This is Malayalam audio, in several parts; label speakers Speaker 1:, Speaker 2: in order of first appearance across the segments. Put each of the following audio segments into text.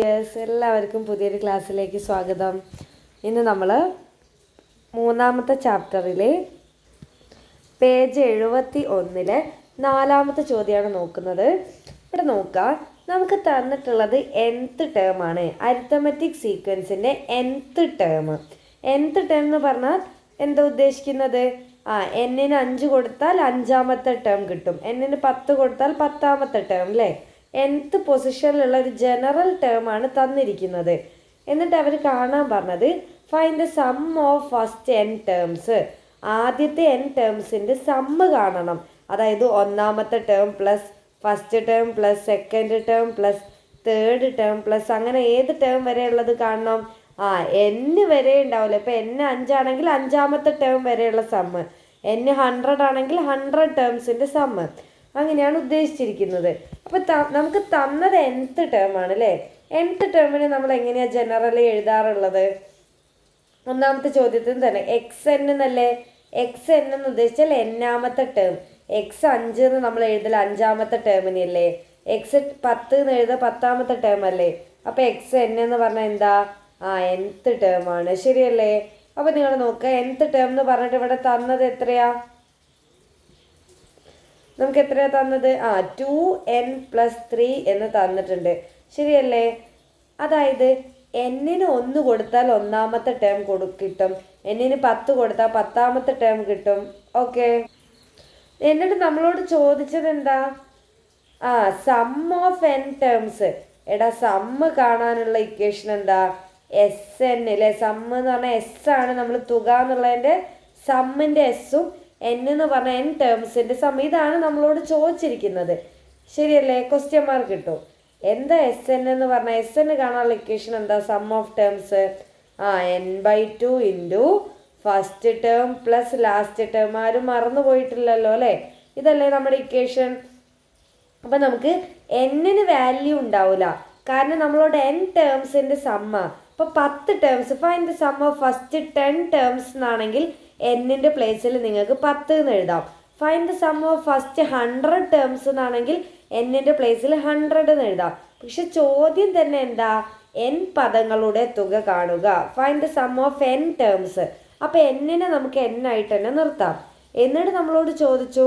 Speaker 1: എല്ലാവർക്കും പുതിയൊരു ക്ലാസ്സിലേക്ക് സ്വാഗതം. ഇന്ന് നമ്മൾ മൂന്നാമത്തെ ചാപ്റ്ററിലെ പേജ് 71 നാലാമത്തെ ചോദ്യമാണ് നോക്കുന്നത്. ഇവിടെ നോക്കാം, നമുക്ക് തന്നിട്ടുള്ളത് nth ടേം ആണ്. അരിത്തമെറ്റിക് സീക്വൻസിൻ്റെ nth ടേം. nth ടേം എന്ന് പറഞ്ഞാൽ എന്താ ഉദ്ദേശിക്കുന്നത്? എന്നിന് 5 കൊടുത്താൽ 5ാമത്തെ ടേം കിട്ടും, എന്നിന് 10 കൊടുത്താൽ 10ാമത്തെ ടേം അല്ലേ. nth പൊസിഷനിലുള്ള ഒരു ജനറൽ ടേം ആണ് തന്നിരിക്കുന്നത്. എന്നിട്ട് അവർ കാണാൻ പറഞ്ഞത് find the sum of first n terms. ആദ്യത്തെ n ടേംസിൻ്റെ സമ്മ് കാണണം. അതായത് 1ാമത്തെ term plus first term plus second term plus third term plus അങ്ങനെ ഏത് ടേം വരെ ഉള്ളത് കാണണം. n വരെ ഉണ്ടാവില്ല. ഇപ്പം n 5 ആണെങ്കിൽ 5ാമത്തെ ടേം വരെയുള്ള സമ്മ്, n 100 ആണെങ്കിൽ 100 ടേംസിൻ്റെ സമ്മ്, അങ്ങനെയാണ് ഉദ്ദേശിച്ചിരിക്കുന്നത്. അപ്പം നമുക്ക് തന്നത് nth ടേം ആണ് അല്ലേ. nth ടേമിനെ നമ്മൾ എങ്ങനെയാണ് ജനറലി എഴുതാറുള്ളത്? ഒന്നാമത്തെ ചോദ്യത്തിന് തന്നെ xn എന്നല്ലേ. xn എന്ന് ഉദ്ദേശിച്ചാൽ n-ാമത്തെ ടേം. x5 എന്ന് നമ്മൾ എഴുതൽ 5ാമത്തെ ടേമിനല്ലേ. x10 എന്ന് എഴുതുക 10ാമത്തെ ടേം അല്ലേ. അപ്പം xn എന്ന് പറഞ്ഞാൽ എന്താ? nth ടേം ആണ്, ശരിയല്ലേ. അപ്പം നിങ്ങൾ നോക്കുക, nth ടേം എന്ന് പറഞ്ഞിട്ട് ഇവിടെ തന്നത് എത്രയാ? നമുക്ക് എത്രയാ തന്നത്? 2n+3 എന്ന് തന്നിട്ടുണ്ട്, ശരിയല്ലേ. അതായത് എന്നിന് 1 കൊടുത്താൽ 1ാമത്തെ ടേം കിട്ടും, എന്നിന് 10 കൊടുത്താൽ 10ാമത്തെ ടേം കിട്ടും. ഓക്കെ, എന്നിട്ട് നമ്മളോട് ചോദിച്ചത് എന്താ? Sum of n terms. എടാ, സമ്മ് കാണാനുള്ള ഇക്വേഷൻ എന്താ? Sn അല്ലേ. സമ്മ് എന്ന് പറഞ്ഞാൽ s ആണ്. നമ്മൾ തുക എന്നുള്ളതിൻ്റെ സമ്മിൻ്റെ എസ്സും n എന്ന് പറഞ്ഞ n ടേംസിൻ്റെ സമ്മ്, ഇതാണ് നമ്മളോട് ചോദിച്ചിരിക്കുന്നത്, ശരിയല്ലേ. ക്വസ്റ്റ്യൻ മാർക്ക് കിട്ടും. എന്താ Sn എന്ന് പറഞ്ഞാൽ? Sn കാണാനുള്ള ഇക്വേഷൻ എന്താ? Sum of terms n/2 into first term plus last term. ആരും മറന്നു പോയിട്ടില്ലല്ലോ അല്ലേ. ഇതല്ലേ നമ്മുടെ ഇക്വേഷൻ. അപ്പം നമുക്ക് എന്നിന് വാല്യൂ ഉണ്ടാവില്ല, കാരണം നമ്മളോട് n ടേംസിൻ്റെ സമ്മ. അപ്പോൾ 10 terms, find the sum of first 10 terms എന്നാണെങ്കിൽ എന്നിൻ്റെ പ്ലേസിൽ നിങ്ങൾക്ക് 10 എന്ന് എഴുതാം. Find the sum of first 100 terms എന്നാണെങ്കിൽ എന്നിൻ്റെ പ്ലേസിൽ 100 എന്ന് എഴുതാം. പക്ഷെ ചോദ്യം തന്നെ എന്താ? n പദങ്ങളുടെ തുക കാണുക. Find the sum of n terms. അപ്പോൾ എന്നിനെ നമുക്ക് n ആയിട്ട് തന്നെ നിർത്താം. എന്നിട്ട് നമ്മളോട് ചോദിച്ചു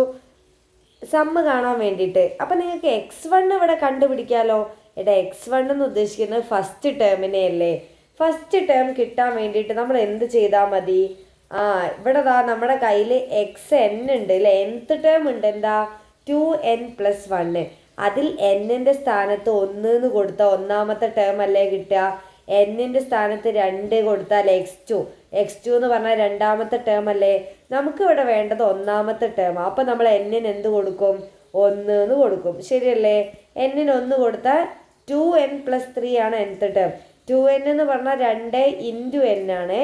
Speaker 1: സമ്മ് കാണാൻ വേണ്ടിയിട്ട്. അപ്പം നിങ്ങൾക്ക് x1 ഇവിടെ കണ്ടുപിടിക്കാമല്ലോ. x1 എന്ന് ഉദ്ദേശിക്കുന്നത് ഫസ്റ്റ് ടേമിനെ അല്ലേ. ഫസ്റ്റ് ടേം കിട്ടാൻ വേണ്ടിയിട്ട് നമ്മൾ എന്ത് ചെയ്താൽ മതി? ഇവിടെ നമ്മുടെ കയ്യിൽ xn ഉണ്ട് അല്ലേ. nth ടേം ഉണ്ട്, എന്താ? 2n+1. അതിൽ n-ൻ്റെ സ്ഥാനത്ത് 1 എന്ന് കൊടുത്താൽ 1ാമത്തെ ടേം അല്ലേ കിട്ടുക. n-ൻ്റെ സ്ഥാനത്ത് 2 കൊടുത്താൽ x2 എന്ന് പറഞ്ഞാൽ 2ാമത്തെ ടേം അല്ലേ. നമുക്ക് ഇവിടെ വേണ്ടത് 1ാമത്തെ ടേം. അപ്പം നമ്മൾ n-ന് എന്ത് കൊടുക്കും? 1 എന്ന് കൊടുക്കും, ശരിയല്ലേ. n-ന് 1 കൊടുത്താൽ 2n+3 ആണ് nth ടേം. 2n എന്ന് പറഞ്ഞാൽ 2 ഇൻറ്റു n ആണ്.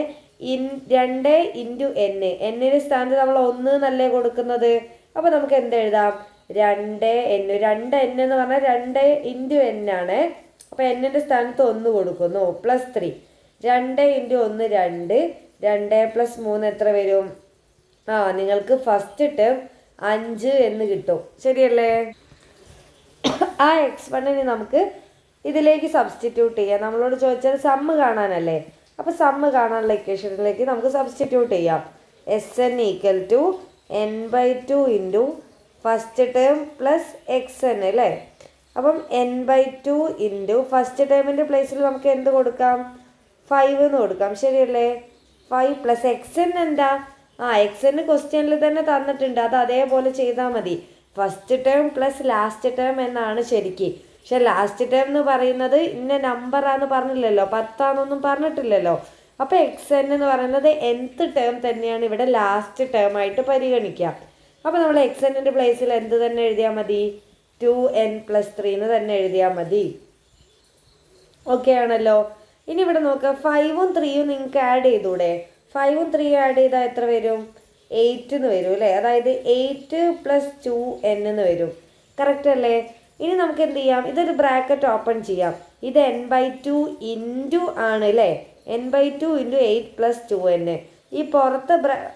Speaker 1: 2 ഇൻറ്റു n, n-ൻ്റെ സ്ഥാനത്ത് നമ്മൾ 1 എന്നല്ലേ കൊടുക്കുന്നത്. അപ്പോൾ നമുക്ക് എന്ത് എഴുതാം? 2n. 2n എന്ന് പറഞ്ഞാൽ 2 ഇൻറ്റു n ആണ്. അപ്പോൾ n-ൻ്റെ സ്ഥാനത്ത് 1 കൊടുക്കുന്നു, +3. 2 ഇൻറ്റു 1 2, 2+3 എത്ര വരും? നിങ്ങൾക്ക് ഫസ്റ്റ് ടേം 5 എന്ന് കിട്ടും, ശരിയല്ലേ. ആ x1-നെ നമുക്ക് ഇതിലേക്ക് സബ്സ്റ്റിറ്റ്യൂട്ട് ചെയ്യാം. നമ്മളോട് ചോദിച്ചാൽ സമ്മ് കാണാനല്ലേ. അപ്പോൾ സമ്മ് കാണാനുള്ള ഇക്വേഷനിലേക്ക് നമുക്ക് സബ്സ്റ്റിറ്റ്യൂട്ട് ചെയ്യാം. Sn = n/2 into first term plus xn അല്ലേ. അപ്പം n/2 ഇൻറ്റു ഫസ്റ്റ് ടേമിൻ്റെ പ്ലേസിൽ നമുക്ക് എന്ത് കൊടുക്കാം? 5 എന്ന് കൊടുക്കാം, ശരിയല്ലേ. 5 പ്ലസ് xn എന്താ? xn ക്വസ്റ്റ്യനിൽ തന്നെ തന്നിട്ടുണ്ട്, അത് അതേപോലെ ചെയ്താൽ മതി. First term plus last term എന്നാണ് ശരിക്ക്. പക്ഷെ ലാസ്റ്റ് ടേം എന്ന് പറയുന്നത് ഇന്ന നമ്പറാന്ന് പറഞ്ഞില്ലല്ലോ, 10 പറഞ്ഞിട്ടില്ലല്ലോ. അപ്പോൾ xn എന്ന് പറയുന്നത് nth ടേം തന്നെയാണ് ഇവിടെ ലാസ്റ്റ് ടേം ആയിട്ട് പരിഗണിക്കുക. അപ്പോൾ നമ്മൾ xn-ൻ്റെ പ്ലേസിൽ എന്ത് തന്നെ എഴുതിയാൽ മതി? 2n+3 എന്ന് തന്നെ എഴുതിയാൽ മതി. ഓക്കെ ആണല്ലോ. ഇനി ഇവിടെ നോക്കുക, 5ഉം 3ഉം നിങ്ങൾക്ക് ആഡ് ചെയ്തൂടെ? 5ഉം 3ഉം ആഡ് ചെയ്താൽ എത്ര വരും? 8 എന്ന് വരും അല്ലേ. അതായത് 8 + 2n എന്ന് വരും, കറക്റ്റ് അല്ലേ. ഇനി നമുക്ക് എന്ത് ചെയ്യാം? ഇതൊരു ബ്രാക്കറ്റ് ഓപ്പൺ ചെയ്യാം. ഇത് n/2 ഇൻറ്റു ആണ് അല്ലേ. n/2 into 8 + 2n. ഈ പുറത്ത്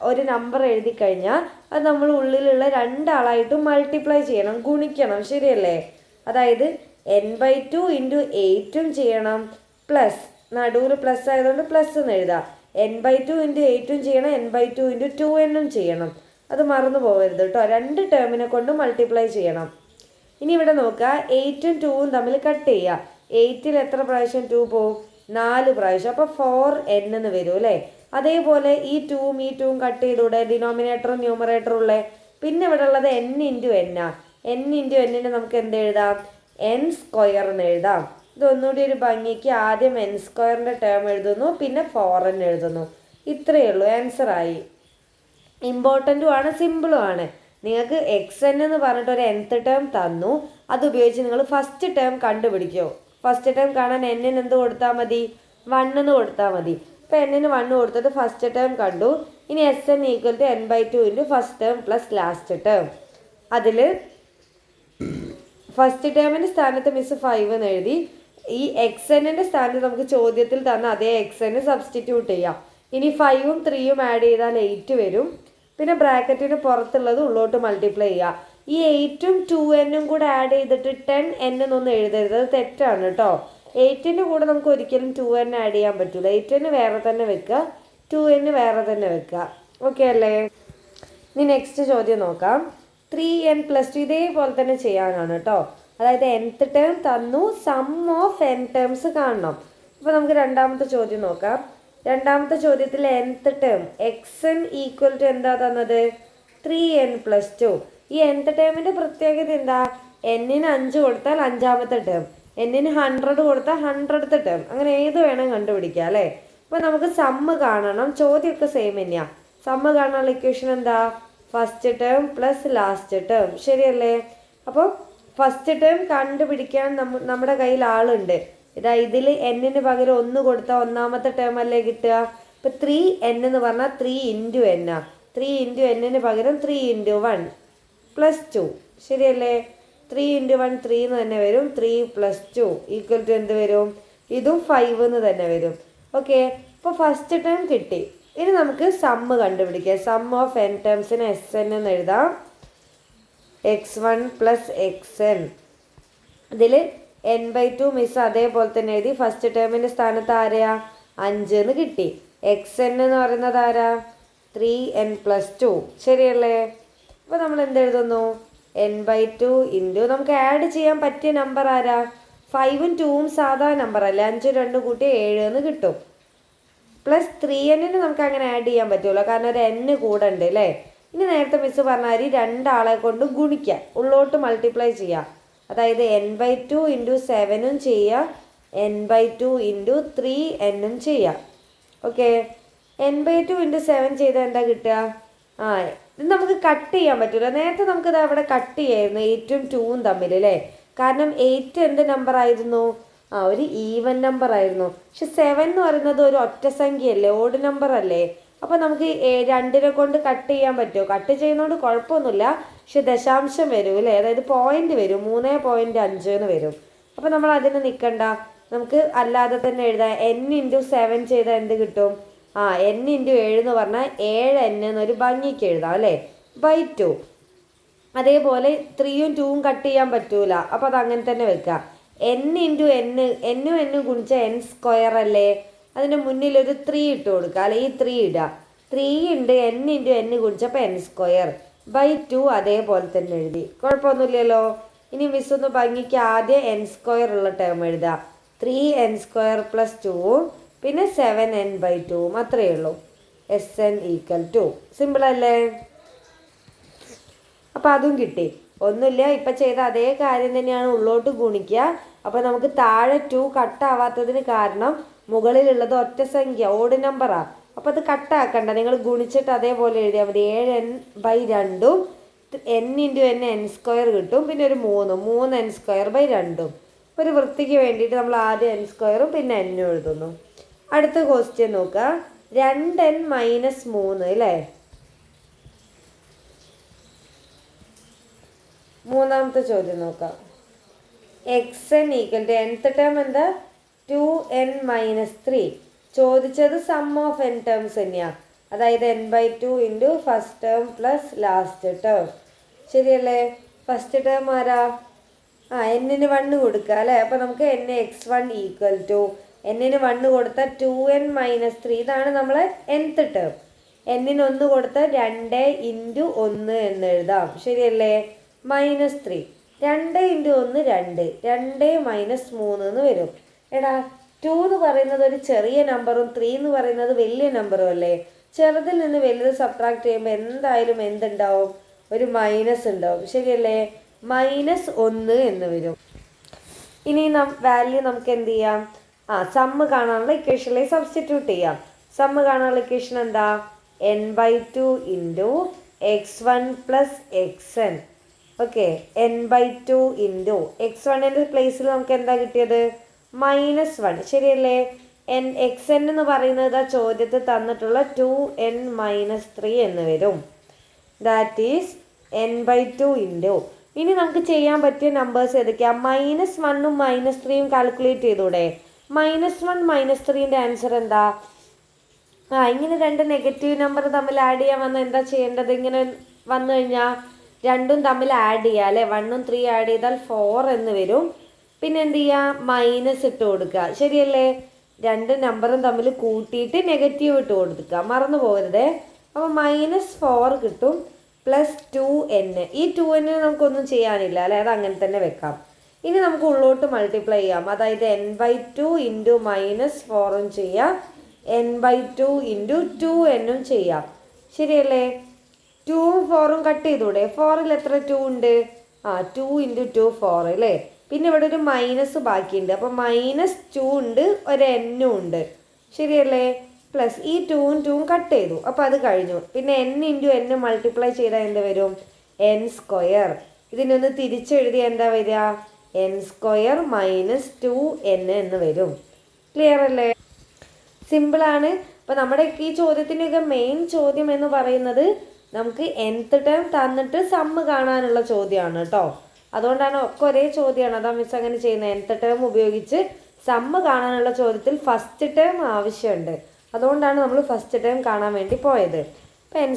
Speaker 1: ഒരു നമ്പർ എഴുതി കഴിഞ്ഞാൽ അത് നമ്മൾ ഉള്ളിലുള്ള 2 ആളായിട്ട് മൾട്ടിപ്ലൈ ചെയ്യണം, ഗുണിക്കണം, ശരിയല്ലേ. അതായത് n/2 ഇൻറ്റു 8 ചെയ്യണം, പ്ലസ് നടുവിൽ പ്ലസ് ആയതുകൊണ്ട് പ്ലസ് എന്ന് എഴുതാം. n/2 ഇൻറ്റു 8 ചെയ്യണം, n/2 ഇൻറ്റു 2n ചെയ്യണം. അത് മറന്നു പോകരുത് കേട്ടോ. 2 ടേമിനെ കൊണ്ട് മൾട്ടിപ്ലൈ ചെയ്യണം. ഇനി ഇവിടെ നോക്കുക, 8ഉം 2ഉം തമ്മിൽ കട്ട് ചെയ്യുക. 8ൽ എത്ര പ്രാവശ്യം 2 പോവും? 4 പ്രാവശ്യം. അപ്പോൾ 4n എന്ന് വരും അല്ലേ. അതേപോലെ ഈ 2ഉം ഈ 2ഉം കട്ട് ചെയ്തൂടെ, ഡിനോമിനേറ്ററും ന്യൂമറേറ്ററും ഉള്ളേ. പിന്നെ ഇവിടെ ഉള്ളത് n ഇൻറ്റു n ആ. n ഇൻറ്റു എന്നിന് നമുക്ക് എന്ത് എഴുതാം? n² എന്ന് എഴുതാം. ഇതൊന്നുകൂടി ഒരു ഭംഗിക്ക് ആദ്യം n² ടേം എഴുതുന്നു, പിന്നെ 4n എഴുതുന്നു. ഇത്രയേ ഉള്ളൂ, ആൻസറായി. ഇമ്പോർട്ടൻറ്റും ആണ്, സിമ്പിളും ആണ്. നിങ്ങൾക്ക് xn എന്ന് പറഞ്ഞിട്ട് ഒരു nth ടേം തന്നു, അതുപയോഗിച്ച് നിങ്ങൾ ഫസ്റ്റ് ടേം കണ്ടുപിടിക്കുമോ. ഫസ്റ്റ് ടേം കാണാൻ n-ന് എന്ത് കൊടുത്താൽ മതി? 1 എന്ന് കൊടുത്താൽ മതി. അപ്പോൾ n-ന് 1 കൊടുത്തിട്ട് ഫസ്റ്റ് ടേം കണ്ടു. ഇനി Sn equal to n/2 into first term plus last term. അതിൽ ഫസ്റ്റ് ടേമിൻ്റെ സ്ഥാനത്ത് മിസ് 5 എന്ന് എഴുതി. ഈ xnൻ്റെ സ്ഥാനത്ത് നമുക്ക് ചോദ്യത്തിൽ തന്ന അതേ xn സബ്സ്റ്റിറ്റ്യൂട്ട് ചെയ്യാം. ഇനി 5ഉം 3ഉം ആഡ് ചെയ്താൽ 8 വരും. പിന്നെ ബ്രാക്കറ്റിന് പുറത്തുള്ളത് ഉള്ളോട്ട് മൾട്ടിപ്ലൈ ചെയ്യുക. ഈ 8ഉം 2n കൂടെ ആഡ് ചെയ്തിട്ട് 10n എന്നൊന്നും എഴുതരുത്, അത് തെറ്റാണ് കേട്ടോ. 8ൻ്റെ കൂടെ നമുക്ക് ഒരിക്കലും 2n ആഡ് ചെയ്യാൻ പറ്റില്ല. 8n വേറെ തന്നെ വെക്കുക, 2n വേറെ തന്നെ വെക്കുക. ഓക്കെ അല്ലേ? ഇനി നെക്സ്റ്റ് ചോദ്യം നോക്കാം. 3n + 2 ഇതേപോലെ തന്നെ ചെയ്യാനാണ് കേട്ടോ. അതായത് nth ടേം തന്നു, സം ഓഫ് n ടേംസ് കാണണം. അപ്പോൾ നമുക്ക് രണ്ടാമത്തെ ചോദ്യം നോക്കാം. രണ്ടാമത്തെ ചോദ്യത്തിൽ nth term xn equal to എന്താ തന്നത്? 3n + 2. ഈ nth ടേമിൻ്റെ പ്രത്യേകത എന്താ? n-ന് 5 കൊടുത്താൽ 5ാമത്തെ ടേം, n-ന് 100 കൊടുത്താൽ 100th ടേം, അങ്ങനെ ഏത് വേണം കണ്ടുപിടിക്കുക അല്ലേ. അപ്പോൾ നമുക്ക് സമ്മ് കാണണം. ചോദ്യമൊക്കെ സെയിം തന്നെയാണ്. സമ്മ് കാണാനുള്ള ഇക്വേഷൻ എന്താ? First term plus last term, ശരിയല്ലേ? അപ്പോൾ ഫസ്റ്റ് ടേം കണ്ടുപിടിക്കാൻ നമ്മുടെ കയ്യിൽ ആളുണ്ട്. ഇതിൽ n-ന് പകരം 1 കൊടുത്താൽ 1ാമത്തെ ടേം അല്ലേ കിട്ടുക. ഇപ്പോൾ 3n എന്ന് പറഞ്ഞാൽ 3 ഇൻറ്റു n ആ. 3 ഇൻറ്റു n-ന് പകരം 3 ഇൻറ്റു 1 + 2, ശരിയല്ലേ? 3 ഇൻറ്റു 1 3 എന്ന് തന്നെ വരും. 3 + 2 ഈക്വൽ ടു എന്ത് വരും? ഇതും 5 എന്ന് തന്നെ വരും. ഓക്കെ, ഇപ്പോൾ ഫസ്റ്റ് ടേം കിട്ടി. ഇനി നമുക്ക് സമ്മ് കണ്ടുപിടിക്കാം. സം ഓഫ് n ടേംസിന് Sn എന്ന് എഴുതാം. x1 + xn. ഇതിൽ n/2 മിസ് അതേപോലെ തന്നെ എഴുതി. ഫസ്റ്റ് ടേമിൻ്റെ സ്ഥാനത്ത് ആരെയാ? 5 എന്ന് കിട്ടി. xn എന്ന് പറയുന്നത് ആരാ? 3n + 2, ശരിയല്ലേ? അപ്പോൾ നമ്മൾ എന്തെഴുതുന്നു? n/2 ഇൻറ്റു നമുക്ക് ആഡ് ചെയ്യാൻ പറ്റിയ നമ്പർ ആരാ? 5ഉം 2ഉം സാധാ നമ്പർ അല്ലേ. 5ഉം 2ഉം കൂട്ടി 7 എന്ന് കിട്ടും. പ്ലസ് 3n-ന് നമുക്ക് അങ്ങനെ ആഡ് ചെയ്യാൻ പറ്റുമല്ലോ, കാരണം ഒരു n കൂടെ ഉണ്ട് അല്ലേ. ഇനി നേരത്തെ മിസ് പറഞ്ഞാൽ 2 ആളെ കൊണ്ട് ഗുണിക്കുക, ഉള്ളോട്ട് മൾട്ടിപ്ലൈ ചെയ്യുക. അതായത് n/2 ഇൻറ്റു 7ഉം ചെയ്യുക, n/2 ഇൻറ്റു 3n ചെയ്യുക. ഓക്കെ, n/2 ഇൻറ്റു 7 ചെയ്താൽ എന്താ കിട്ടുക? ഇത് നമുക്ക് കട്ട് ചെയ്യാൻ പറ്റില്ല. നേരത്തെ നമുക്കിത് അവിടെ കട്ട് ചെയ്യായിരുന്നു 8ഉം 2ഉം തമ്മിൽ അല്ലേ. കാരണം 8 എന്ത് നമ്പർ ആയിരുന്നു? ഒരു ഈവൻ നമ്പർ ആയിരുന്നു. പക്ഷെ 7 എന്ന് പറയുന്നത് ഒരു ഒറ്റ സംഖ്യയല്ലേ, ഓഡ് നമ്പർ അല്ലേ. അപ്പോൾ നമുക്ക് 2നെ കൊണ്ട് കട്ട് ചെയ്യാൻ പറ്റുമോ? കട്ട് ചെയ്യുന്നതുകൊണ്ട് കുഴപ്പമൊന്നുമില്ല, പക്ഷെ ദശാംശം വരും അല്ലേ. അതായത് പോയിന്റ് വരും, 3.5 എന്ന് വരും. അപ്പോൾ നമ്മൾ അതിന് നിൽക്കണ്ട, നമുക്ക് അല്ലാതെ തന്നെ എഴുതാം. n ഇൻറ്റു 7 ചെയ്താൽ എന്ത് കിട്ടും? n ഇൻറ്റു 7 എന്ന് പറഞ്ഞാൽ 7n എന്നൊരു ഭംഗിക്ക് എഴുതാം അല്ലേ, /2. അതേപോലെ 3ഉം 2ഉം കട്ട് ചെയ്യാൻ പറ്റൂല, അപ്പോൾ അത് അങ്ങനെ തന്നെ വെക്കുക. n into n n ഗുണിച്ച n² അല്ലേ. അതിൻ്റെ മുന്നിലൊരു 3 ഇട്ട് കൊടുക്കുക, അല്ലെങ്കിൽ 3 ഇടുക. 3 ഉണ്ട്, n ഇൻറ്റു n ഗുണിച്ചപ്പോൾ n² /2 അതേപോലെ തന്നെ എഴുതി, കുഴപ്പമൊന്നുമില്ലല്ലോ. ഇനി മിസ് ഒന്ന് ഭംഗിക്ക് ആദ്യം n² ഉള്ള ടേം എഴുതാം. 3n² + 2, പിന്നെ 7n/2, അത്രയേ ഉള്ളൂ. Sn ഈക്വൽ ടു, സിമ്പിളല്ലേ? അപ്പോൾ അതും കിട്ടി. ഒന്നുമില്ല, ഇപ്പം ചെയ്ത അതേ കാര്യം തന്നെയാണ്, ഉള്ളോട്ട് ഗുണിക്കുക. അപ്പോൾ നമുക്ക് താഴെ 2 കട്ടാവാത്തതിന് കാരണം മുകളിലുള്ളത് ഒറ്റ സംഖ്യ, ഓഡ് നമ്പറാണ്. അപ്പോൾ അത് കട്ടാക്കണ്ട, നിങ്ങൾ ഗുണിച്ചിട്ട് അതേപോലെ എഴുതിയാൽ മതി. 7n/2, n into n n² കിട്ടും, പിന്നെ ഒരു 3n²/2. ഒരു വൃത്തിക്ക് വേണ്ടിയിട്ട് നമ്മൾ ആദ്യം n² പിന്നെ n എഴുതുന്നു. അടുത്ത ക്വസ്റ്റ്യൻ നോക്കുക. 2n - 3 അല്ലേ. മൂന്നാമത്തെ ചോദ്യം നോക്കാം. xn equal to nth term എന്താ? 2n - 3. ചോദിച്ചത് സം ഓഫ് n ടേംസ് തന്നെയാണ്. അതായത് n/2 into first term plus last term, ശരിയല്ലേ? ഫസ്റ്റ് ടേം ആരാ? എന്നിന് 1 കൊടുക്കുക അല്ലേ. അപ്പോൾ നമുക്ക് n(x1) ഈക്വൽ ടു എന്നിന് 1 കൊടുത്താൽ 2n-3. ഇതാണ് നമ്മളെ nth ടേം. എന്നിന് 1 കൊടുത്താൽ 2 × 1 എന്ന് എഴുതാം. ശരിയല്ലേ? -3. 2 × 1 2. 2 - 3 എന്ന് വരും. എടാ 2 എന്ന് പറയുന്നത് ഒരു ചെറിയ നമ്പറും 3 എന്ന് പറയുന്നത് വലിയ നമ്പറും അല്ലേ. ചെറുതിൽ നിന്ന് വലുത് സബ്ട്രാക്ട് ചെയ്യുമ്പോൾ എന്തായാലും എന്തുണ്ടാവും? ഒരു മൈനസ് ഉണ്ടാവും. ശരിയല്ലേ? -1 എന്ന് വരും. ഇനി വാല്യൂ നമുക്ക് എന്ത് ചെയ്യാം? സമ്മ് കാണാനുള്ള ഇക്വേഷനിലേക്ക് സബ്സ്റ്റിറ്റ്യൂട്ട് ചെയ്യാം. സമ്മ് കാണാനുള്ള ഇക്വേഷൻ എന്താ? n/2 × x1 + xn. Okay, n/2 × x1ൻ്റെ പ്ലേസിൽ നമുക്ക് എന്താ കിട്ടിയത്? -1. ശരിയല്ലേ? xn എന്ന് പറയുന്നത് ആ ചോദ്യത്തിൽ തന്നിട്ടുള്ള 2n-3 എന്ന് വരും. ദാറ്റ് ഈസ് n/2 × ഇനി നമുക്ക് ചെയ്യാൻ പറ്റിയ നമ്പേഴ്സ് ഏതൊക്കെയാണ്? -1ഉം -3യും കാൽക്കുലേറ്റ് ചെയ്തൂടെ? -1 -3ൻ്റെ ആൻസർ എന്താ? ഇങ്ങനെ രണ്ട് നെഗറ്റീവ് നമ്പർ തമ്മിൽ ആഡ് ചെയ്യാൻ വന്നാൽ എന്താ ചെയ്യേണ്ടത്? ഇങ്ങനെ വന്നു കഴിഞ്ഞാൽ രണ്ടും തമ്മിൽ ആഡ് ചെയ്യുക അല്ലേ. 1ഉം 3 ആഡ് ചെയ്താൽ 4 എന്ന് വരും. പിന്നെ എന്ത് ചെയ്യുക? മൈനസ് ഇട്ട് കൊടുക്കുക. ശരിയല്ലേ? രണ്ട് നമ്പറും തമ്മിൽ കൂട്ടിയിട്ട് നെഗറ്റീവ് ഇട്ട് കൊടുക്കുക, മറന്നു പോകരുതേ. അപ്പോൾ -4 കിട്ടും +2n. ഈ 2n നമുക്കൊന്നും ചെയ്യാനില്ല അല്ലേ, അത് അങ്ങനെ തന്നെ വെക്കാം. ഇനി നമുക്ക് ഉള്ളോട്ട് മൾട്ടിപ്ലൈ ചെയ്യാം. അതായത് n/2 × -4ഉം ചെയ്യാം, n/2 × 2n ചെയ്യാം. ശരിയല്ലേ? 2ഉം 4ഉം കട്ട് ചെയ്തൂടെ? 4ൽ എത്ര 2 ഉണ്ട്? 2 × 2 4 അല്ലേ. പിന്നെ ഇവിടെ ഒരു മൈനസ് ബാക്കിയുണ്ട്. അപ്പോൾ -2 ഉണ്ട്, ഒരു n ഉണ്ട്. ശരിയല്ലേ? പ്ലസ് ഈ 2ഉം 2ഉം കട്ട് ചെയ്തു. അപ്പോൾ അത് കഴിഞ്ഞു. പിന്നെ n × n മൾട്ടിപ്ലൈ ചെയ്താൽ എന്ത് വരും? n². ഇതിനൊന്ന് തിരിച്ചെഴുതി എന്താ വരിക? n² - 2n എന്ന് വരും. ക്ലിയർ അല്ലേ? സിമ്പിളാണ്. അപ്പോൾ നമ്മുടെ ഈ ചോദ്യത്തിൻ്റെയൊക്കെ മെയിൻ ചോദ്യം എന്ന് പറയുന്നത് നമുക്ക് nth ടേം തന്നിട്ട് സമ്മ് കാണാനുള്ള ചോദ്യമാണ് കേട്ടോ. അതുകൊണ്ടാണ് ഒക്കെ ഒരേ ചോദ്യമാണ്, അതാ മിസ് അങ്ങനെ ചെയ്യുന്നത്. nth ടേം ഉപയോഗിച്ച് സമ്മ് കാണാനുള്ള ചോദ്യത്തിൽ ഫസ്റ്റ് ടേം ആവശ്യമുണ്ട്. അതുകൊണ്ടാണ് നമ്മൾ ഫസ്റ്റ് ടേം കാണാൻ വേണ്ടി പോയത്. അപ്പോൾ n²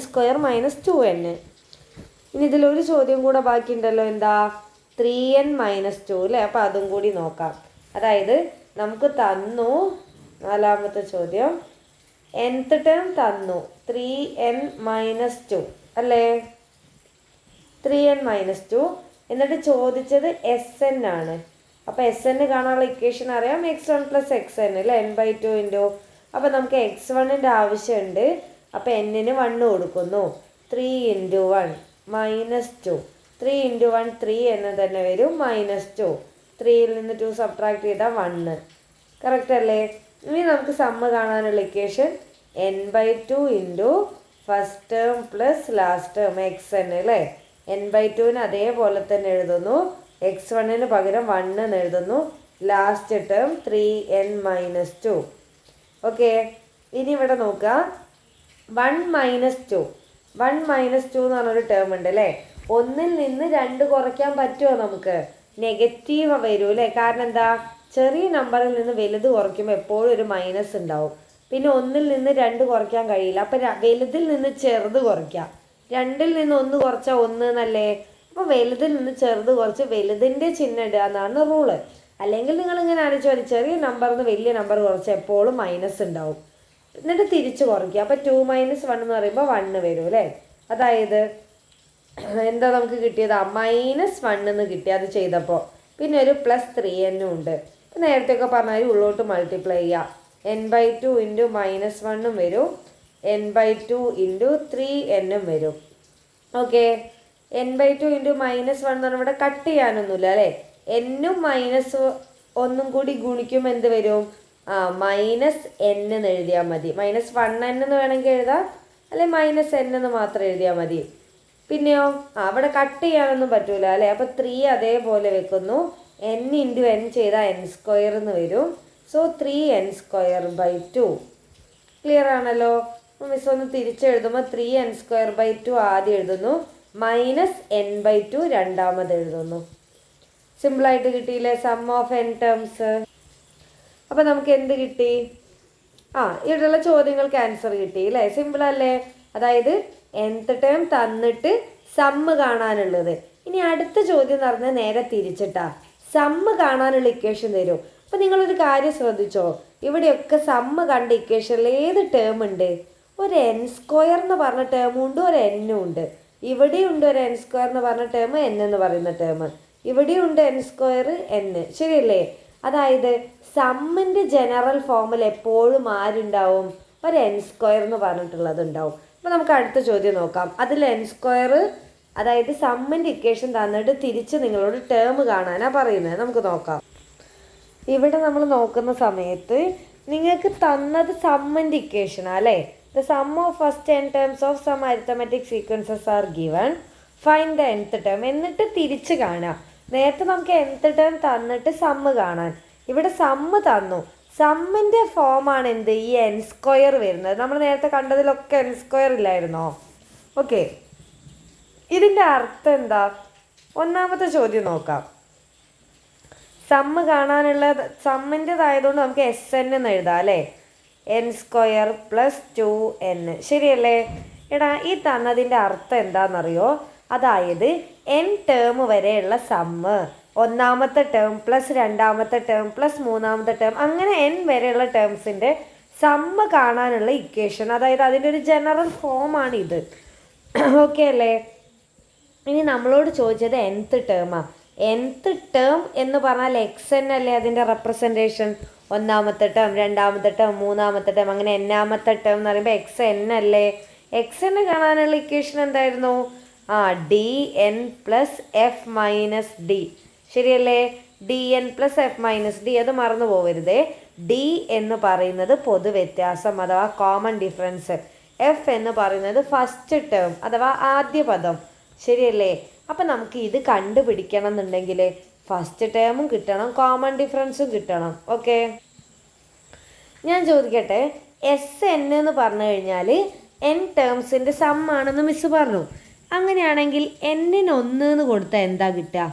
Speaker 1: - 2n. ഇനി ഇതിലൊരു ചോദ്യം കൂടെ ബാക്കിയുണ്ടല്ലോ. എന്താ? 3n - 2 അല്ലേ. അപ്പോൾ അതും കൂടി നോക്കാം. അതായത് നമുക്ക് തന്നു നാലാമത്തെ ചോദ്യം, nth ടേം തന്നു 3n - 2 അല്ലേ. 3n - 2 എന്നിട്ട് ചോദിച്ചത് Sn ആണ്. അപ്പോൾ Sn കാണാനുള്ള ഇക്വേഷൻ അറിയാം, x1 + xn അല്ലേ, n/2 × അപ്പോൾ നമുക്ക് x1ൻ്റെ ആവശ്യമുണ്ട്. അപ്പോൾ n-ന് 1 കൊടുക്കുന്നു. 3 × 1 -2. 3 × 1 3 എന്ന് തന്നെ വരും, -2. 3ൽ നിന്ന് 2 സബ്ട്രാക്ട് ചെയ്താൽ 1. കറക്റ്റ് അല്ലേ? ഇനി നമുക്ക് സമ്മ് കാണാനുള്ള equation n/2 × first term + last term xn അല്ലേ. n/2ന് അതേപോലെ തന്നെ എഴുതുന്നു, x1ന് പകരം 1 എന്ന് എഴുതുന്നു. Last term 3n - 2. ഓക്കെ, ഇനി ഇവിടെ നോക്കുക. 1 - 2 എന്ന് പറഞ്ഞൊരു ടേം ഉണ്ട് അല്ലേ. 1ൽ നിന്ന് 2 കുറയ്ക്കാൻ പറ്റുമോ നമുക്ക്? നെഗറ്റീവ് വരൂ അല്ലേ. കാരണം എന്താ? ചെറിയ നമ്പറിൽ നിന്ന് വലുത് കുറയ്ക്കുമ്പോൾ എപ്പോഴും ഒരു മൈനസ് ഉണ്ടാവും. പിന്നെ 1ൽ നിന്ന് 2 കുറയ്ക്കാൻ കഴിയില്ല. അപ്പം വലുതിൽ നിന്ന് ചെറുത് കുറയ്ക്കാം. 2ൽ നിന്ന് 1 കുറച്ചാൽ 1 എന്നല്ലേ. അപ്പോൾ വലുതിൽ നിന്ന് ചെറുത് കുറച്ച് വലുതിൻ്റെ ചിഹ്നം ഇടുക എന്നാണ് റൂള്. അല്ലെങ്കിൽ നിങ്ങളിങ്ങനെ ആലോചിച്ച് മതി, ചെറിയ നമ്പറിൽ നിന്ന് വലിയ നമ്പർ കുറച്ച് എപ്പോഴും മൈനസ് ഉണ്ടാവും. എന്നിട്ട് തിരിച്ച് കുറയ്ക്കുക. അപ്പോൾ 2 - 1 എന്ന് പറയുമ്പോൾ 1 വരും അല്ലേ. അതായത് എന്താ നമുക്ക് കിട്ടിയത്? -1 എന്ന് കിട്ടി അത് ചെയ്തപ്പോൾ. പിന്നെ ഒരു +3n ഉണ്ട്. നേരത്തെയൊക്കെ പറഞ്ഞാൽ ഉള്ളോട്ട് മൾട്ടിപ്ലൈ ചെയ്യാം. n/2 × -1ഉം വരും, n/2 × 3n വരും. ഓക്കെ, n/2 × -1 എന്ന് പറഞ്ഞാൽ ഇവിടെ കട്ട് ചെയ്യാനൊന്നുമില്ല അല്ലേ. n-ഉം -1ഉം കൂടി ഗുണിക്കുമ്പോൾ എന്ത് വരും? -n എന്ന് എഴുതിയാൽ മതി. -1n എന്ന് വേണമെങ്കിൽ എഴുതാം, അല്ലെ -n എന്ന് മാത്രം എഴുതിയാൽ മതി. പിന്നെയോ അവിടെ കട്ട് ചെയ്യാനൊന്നും പറ്റൂല അല്ലേ. അപ്പോൾ 3 അതേപോലെ വെക്കുന്നു. n × n ചെയ്താൽ n² എന്ന് വരും. So 3n²/2. ക്ലിയർ ആണല്ലോ. മിസ് ഒന്ന് തിരിച്ചെഴുതുമ്പോൾ 3n²/2 ആദ്യം എഴുതുന്നു, -n/2 രണ്ടാമത് എഴുതുന്നു. സിമ്പിളായിട്ട് കിട്ടിയില്ലേ സം ഓഫ് n ടേംസ്? അപ്പോൾ നമുക്ക് എന്ത് കിട്ടി? ഇവിടെയുള്ള ചോദ്യങ്ങൾക്ക് ആൻസർ കിട്ടി അല്ലേ. സിമ്പിളല്ലേ. അതായത് nth ടേം തന്നിട്ട് സമ്മ് കാണാനുള്ളത്. ഇനി അടുത്ത ചോദ്യം എന്ന് പറഞ്ഞാൽ നേരെ തിരിച്ചിട്ടാ. സമ്മ് കാണാനുള്ള ഇക്വേഷൻ തരും. അപ്പം നിങ്ങളൊരു കാര്യം ശ്രദ്ധിച്ചോ, ഇവിടെയൊക്കെ സമ്മ് കണ്ട ഇക്വേഷനിൽ ഏത് ടേം ഉണ്ട്? ഒരു എൻ സ്ക്വയർ എന്ന് പറഞ്ഞ ടേമും ഉണ്ട്, ഒരു എന്നും ഉണ്ട്. ഇവിടെയും ഉണ്ട് ഒരു എൻ സ്ക്വയർ എന്ന് പറഞ്ഞ ടേം, എൻ എന്ന് പറയുന്ന ടേം. ഇവിടെയും ഉണ്ട് എൻ സ്ക്വയർ, എൻ. ശരിയല്ലേ? അതായത് സമ്മിൻ്റെ ജനറൽ ഫോമിൽ എപ്പോഴും ആരുണ്ടാവും? ഒരു എൻ സ്ക്വയർ എന്ന് പറഞ്ഞിട്ടുള്ളത് ഉണ്ടാവും. അപ്പോൾ നമുക്ക് അടുത്ത ചോദ്യം നോക്കാം. അതിൽ എൻ സ്ക്വയർ, അതായത് സമ്മിൻ്റെ ഇക്വേഷൻ തന്നിട്ട് തിരിച്ച് നിങ്ങളോട് ടേം കാണാനാണ് പറയുന്നത്. നമുക്ക് നോക്കാം. ഇവിടെ നമ്മൾ നോക്കുന്ന സമയത്ത് നിങ്ങൾക്ക് തന്നത് സമ്മിൻ്റെ ഇക്വേഷനാണ് അല്ലേ? The sum of first n terms of sum arithmetic sequences are given, find the nth term. എന്നിട്ട് തിരിച്ച് കാണാം. നേരത്തെ നമുക്ക് nth ടേം തന്നിട്ട് സമ്മ് കാണാൻ. ഇവിടെ സമ്മ് തന്നു. സമ്മിൻ്റെ ഫോമാണ് എന്ത്? ഈ എൻ സ്ക്വയർ വരുന്നത്. നമ്മൾ നേരത്തെ കണ്ടതിലൊക്കെ എൻ സ്ക്വയർ ഇല്ലായിരുന്നോ? ഓക്കെ, ഇതിൻ്റെ അർത്ഥം എന്താ? ഒന്നാമത്തെ ചോദ്യം നോക്കാം. സമ്മ് കാണാനുള്ള സമ്മിൻ്റെതായതുകൊണ്ട് നമുക്ക് എസ് എൻ എന്ന് എഴുതാം അല്ലേ? N square plus 2n. ശരിയല്ലേ? എടാ, ഈ തന്നതിൻ്റെ അർത്ഥം എന്താണെന്നറിയോ? അതായത് n ടേം വരെയുള്ള സമ്മ്, ഒന്നാമത്തെ ടേം പ്ലസ് രണ്ടാമത്തെ ടേം പ്ലസ് മൂന്നാമത്തെ ടേം, അങ്ങനെ n വരെയുള്ള ടേംസിൻ്റെ സമ്മ് കാണാനുള്ള ഇക്വേഷൻ, അതായത് അതിൻ്റെ ഒരു ജനറൽ ഫോമാണ് ഇത്. ഓക്കെ അല്ലേ? ഇനി നമ്മളോട് ചോദിച്ചത് nth ടേമാണ്. nth ടേം എന്ന് പറഞ്ഞാൽ എക്സ് എൻ അല്ലേ അതിൻ്റെ റെപ്രസെൻറ്റേഷൻ? ഒന്നാമത്തെ ടേം, രണ്ടാമത്തെ ടേം, മൂന്നാമത്തെ ടേം, അങ്ങനെ എന്നാമത്തെ ടേം എന്ന് പറയുമ്പോൾ എക്സ് എൻ അല്ലേ? എക്സ് എൻ കാണാനുള്ള ഇക്വേഷൻ എന്തായിരുന്നു? D N plus F minus D. ശരിയല്ലേ? D N plus F minus D. അത് മറന്നു പോകരുതേ. ഡി എന്ന് പറയുന്നത് പൊതുവ്യത്യാസം അഥവാ കോമൺ ഡിഫറൻസ്. എഫ് എന്ന് പറയുന്നത് ഫസ്റ്റ് ടേം അഥവാ ആദ്യ പദം. ശരിയല്ലേ? അപ്പം നമുക്ക് ഇത് കണ്ടുപിടിക്കണം എന്നുണ്ടെങ്കിൽ ഫസ്റ്റ് ടേമും കിട്ടണം, കോമൺ ഡിഫറൻസും കിട്ടണം. ഓക്കെ, ഞാൻ ചോദിക്കട്ടെ, എസ് എൻ എന്ന് പറഞ്ഞു കഴിഞ്ഞാൽ എൻ ടേംസിൻ്റെ സമ്മാണെന്ന് മിസ് പറഞ്ഞു. അങ്ങനെയാണെങ്കിൽ എന്നിന് 1 എന്ന് കൊടുത്താൽ എന്താ കിട്ടുക?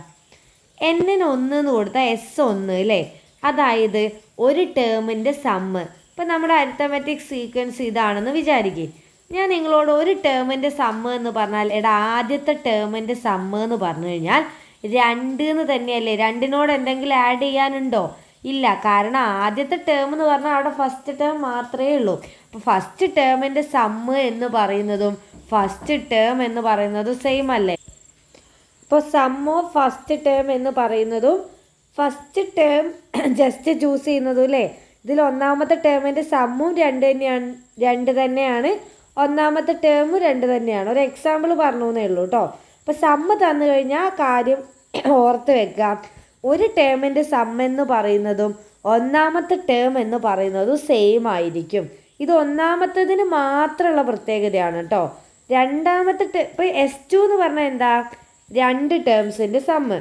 Speaker 1: എന്നിന് 1 എന്ന് കൊടുത്താൽ എസ് 1 അല്ലേ? അതായത് ഒരു ടേമിൻ്റെ സമ്മ്. ഇപ്പം നമ്മുടെ അരിത്തമെറ്റിക് സീക്വൻസ് ഇതാണെന്ന് വിചാരിക്കുക. ഞാൻ നിങ്ങളോട് ഒരു ടേമിൻ്റെ സമ്മ് എന്ന് പറഞ്ഞാൽ, എടാ ആദ്യത്തെ ടേമിൻ്റെ സമ്മ് എന്ന് പറഞ്ഞു കഴിഞ്ഞാൽ 2 എന്ന് തന്നെയല്ലേ? 2നോട് എന്തെങ്കിലും ആഡ് ചെയ്യാനുണ്ടോ? ഇല്ല. കാരണം ആദ്യത്തെ ടേം എന്ന് പറഞ്ഞാൽ അവിടെ ഫസ്റ്റ് ടേം മാത്രമേ ഉള്ളൂ. അപ്പോൾ ഫസ്റ്റ് ടേമിൻ്റെ സമ്മ് എന്ന് പറയുന്നതും ഫസ്റ്റ് ടേം എന്ന് പറയുന്നതും സെയിം അല്ലേ? അപ്പോൾ സം ഓഫ് ഫസ്റ്റ് ടേം എന്ന് പറയുന്നതും ഫസ്റ്റ് ടേം ജസ്റ്റ് ചൂസ് ചെയ്യുന്നതും അല്ലേ? ഇതിൽ ഒന്നാമത്തെ ടേമിൻ്റെ സമ്മും 2 തന്നെയാണ്, ഒന്നാമത്തെ ടേമും 2 തന്നെയാണ്. ഒരു എക്സാമ്പിൾ പറഞ്ഞു എന്നേ ഉള്ളൂ കേട്ടോ. അപ്പോൾ സമ്മ് തന്നു കഴിഞ്ഞാൽ ആ കാര്യം ഓർത്ത് വെക്കാം. ഒരു ടേമിൻ്റെ സമ്മ് എന്ന് പറയുന്നതും ഒന്നാമത്തെ ടേം എന്ന് പറയുന്നതും സെയിം ആയിരിക്കും. ഇത് ഒന്നാമത്തതിന് മാത്രമുള്ള പ്രത്യേകതയാണ് കേട്ടോ. രണ്ടാമത്തെ ഇപ്പോൾ S2 എന്ന് പറഞ്ഞാൽ എന്താ? 2 ടേംസിൻ്റെ സമ്മ്.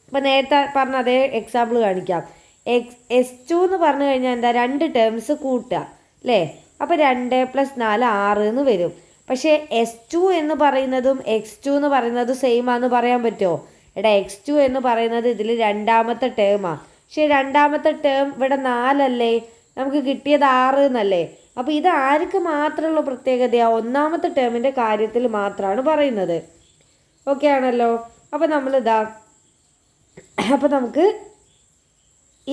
Speaker 1: ഇപ്പോൾ നേരത്തെ പറഞ്ഞ അതേ എക്സാമ്പിൾ കാണിക്കാം. S2 എന്ന് പറഞ്ഞു കഴിഞ്ഞാൽ എന്താ? 2 ടേംസ് കൂട്ടുക അല്ലേ? അപ്പോൾ 2 + 4 6 എന്ന് വരും. പക്ഷേ S2 എന്ന് പറയുന്നതും X2 എന്ന് പറയുന്നതും സെയിം ആണെന്ന് പറയാൻ പറ്റുമോ? എടാ, X2 എന്ന് പറയുന്നത് ഇതിൽ രണ്ടാമത്തെ ടേമാണ്. പക്ഷേ രണ്ടാമത്തെ ടേം ഇവിടെ 4 അല്ലേ? നമുക്ക് കിട്ടിയത് 6 എന്നല്ലേ? അപ്പോൾ ഇത് ആർക്ക് മാത്രമുള്ള പ്രത്യേകതയാണ്? ഒന്നാമത്തെ ടേമിൻ്റെ കാര്യത്തിൽ മാത്രമാണ് പറയുന്നത്. ഓക്കെ ആണല്ലോ? അപ്പോൾ നമുക്ക്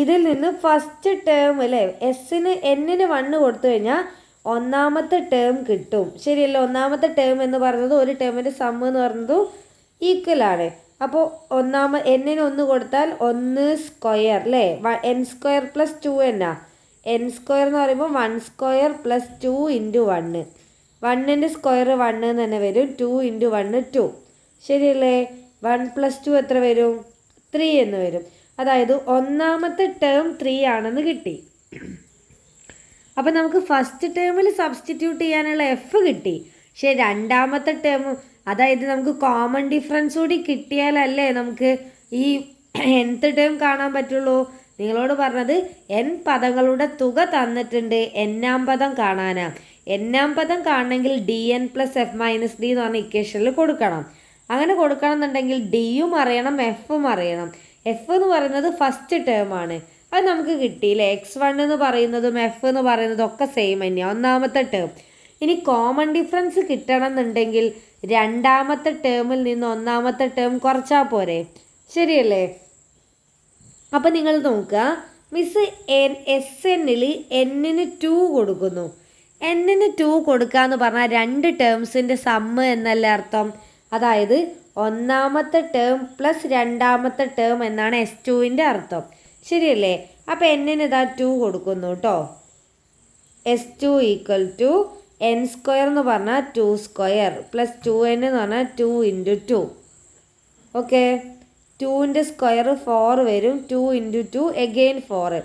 Speaker 1: ഇതിൽ നിന്ന് ഫസ്റ്റ് ടേം അല്ലേ, എന്നിന് 1 കൊടുത്തു കഴിഞ്ഞാൽ ഒന്നാമത്തെ ടേം കിട്ടും. ശരിയല്ലോ? ഒന്നാമത്തെ ടേം എന്ന് പറയുന്നത് ഒരു ടേമിൻ്റെ സമ്മ് എന്ന് പറയുന്നതും ഈക്വലാണ്. അപ്പോൾ എന്നിന് 1 കൊടുത്താൽ 1 സ്ക്വയർ അല്ലേ? n square plus 2n. n square എന്ന് പറയുമ്പോൾ 1 സ്ക്വയർ പ്ലസ് 2 × 1. 1ൻ്റെ സ്ക്വയർ 1 എന്ന് തന്നെ വരും. 2 × 1 2. ശരിയല്ലേ? 1 + 2 എത്ര വരും? 3 എന്ന് വരും. അതായത് ഒന്നാമത്തെ ടേം 3 ആണെന്ന് കിട്ടി. അപ്പം നമുക്ക് ഫസ്റ്റ് ടേമിൽ സബ്സ്റ്റിറ്റ്യൂട്ട് ചെയ്യാനുള്ള എഫ് കിട്ടി. പക്ഷേ രണ്ടാമത്തെ ടേം, അതായത് നമുക്ക് കോമൺ ഡിഫറൻസ് കൂടി കിട്ടിയാലല്ലേ നമുക്ക് ഈ nth ടേം കാണാൻ പറ്റുള്ളൂ. നിങ്ങളോട് പറഞ്ഞത് n പദങ്ങളുടെ തുക തന്നിട്ടുണ്ട്, n-ാം പദം കാണാനാണ്. n-ാം പദം കാണണമെങ്കിൽ dn + f - d എന്ന് പറഞ്ഞ ഇക്വേഷനിൽ കൊടുക്കണം. അങ്ങനെ കൊടുക്കണം എന്നുണ്ടെങ്കിൽ ഡിയും അറിയണം, എഫും അറിയണം. എഫ് എന്ന് പറയുന്നത് ഫസ്റ്റ് ടേമാണ്. അത് നമുക്ക് കിട്ടിയില്ലേ? x1 എന്ന് പറയുന്നതും എഫ് എന്ന് പറയുന്നതും ഒക്കെ സെയിം തന്നെയാണ്, ഒന്നാമത്തെ ടേം. ഇനി കോമൺ ഡിഫറൻസ് കിട്ടണം എന്നുണ്ടെങ്കിൽ രണ്ടാമത്തെ ടേമിൽ നിന്ന് ഒന്നാമത്തെ ടേം കുറച്ചാൽ പോരെ? ശരിയല്ലേ? അപ്പം നിങ്ങൾ നോക്കുക, മിസ് എസ് എന്നിൽ എന്നിന് 2 കൊടുക്കുന്നു. എന്നിന് 2 കൊടുക്കുക എന്ന് പറഞ്ഞാൽ 2 ടേംസിൻ്റെ സമ്മ് എന്നല്ലേ അർത്ഥം. അതായത് ഒന്നാമത്തെ ടേം പ്ലസ് രണ്ടാമത്തെ ടേം എന്നാണ് S2-ൻ്റെ അർത്ഥം. ശരിയല്ലേ? അപ്പോൾ എന്നിന് ഇതാ 2 കൊടുക്കുന്നു കേട്ടോ. S2 equal to n square എന്ന് പറഞ്ഞാൽ 2 സ്ക്വയർ പ്ലസ് 2n എന്ന് പറഞ്ഞാൽ 2 ഇൻറ്റു 2. ഓക്കെ, 2ൻ്റെ സ്ക്വയർ 4 വരും. 2 ഇൻറ്റു 2 എഗെയിൻ 4.